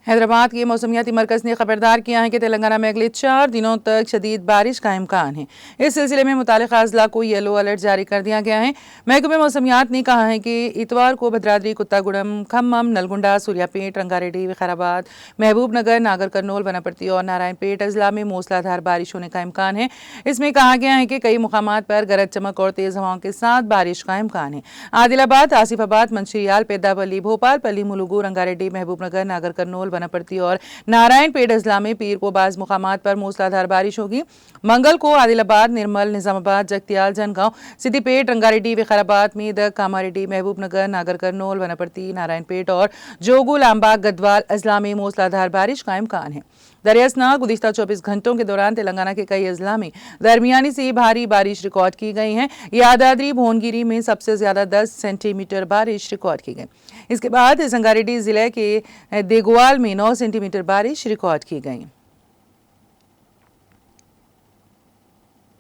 हैदराबाद के मौसमियाती मरकज़ ने खबरदार किया है कि तेलंगाना में अगले 4 दिनों तक शदीद बारिश का इम्कान है। इस सिलसिले में मुतालिका अजला को येलो अलर्ट जारी कर दिया गया है। महकमे मौसमियात ने कहा है कि इतवार को भद्राद्री, कुत्तागुड़म, खम्मम, नलगुंडा, सूर्यापेट, रंगारेड्डी, विकाराबाद, महबूबनगर, नागर कर्नूल, वनपर्ती और नारायणपेट अजला में मूसलाधार बारिश होने का इम्कान है। इसमें कहा गया है कि कई मुकामात पर गरज चमक और तेज हवाओं के साथ बारिश का इम्कान है। आदिलाबाद, आसिफाबाद, मंशियाल, पेद्दापल्ली, भोपाल, पल्ली, मुलुगू, रंगारेड्डी, महबूबनगर, नागर कर्नूल, वनपर्ती और नारायणपेट अजला में पीर को बाज़ मुकामात पर मूसलाधार बारिश होगी। मंगल को आदिलाबाद, निर्मल, निजामाबाद, जगतियाल, जनगांव, सिद्दीपेट, रंगारेड्डी, विकाराबाद, मेदक, कामारेड्डी, महबूबनगर, नागर कर्नूल, वनपर्ती, नारायणपेट और जोगू, लामबाग, गढ़वाल अजला में मूसलाधार बारिश का इम्कान है। दरियासना गुज़िश्ता 24 घंटों के दौरान तेलंगाना के कई अजला में दरमियानी से भारी बारिश रिकॉर्ड की गई है। यादाद्री, भुवनगिरी में सबसे ज्यादा 10 सेंटीमीटर बारिश रिकॉर्ड की गई। इसके बाद संगारेड्डी जिले के देगवाल में 9 सेंटीमीटर बारिश रिकॉर्ड की गई।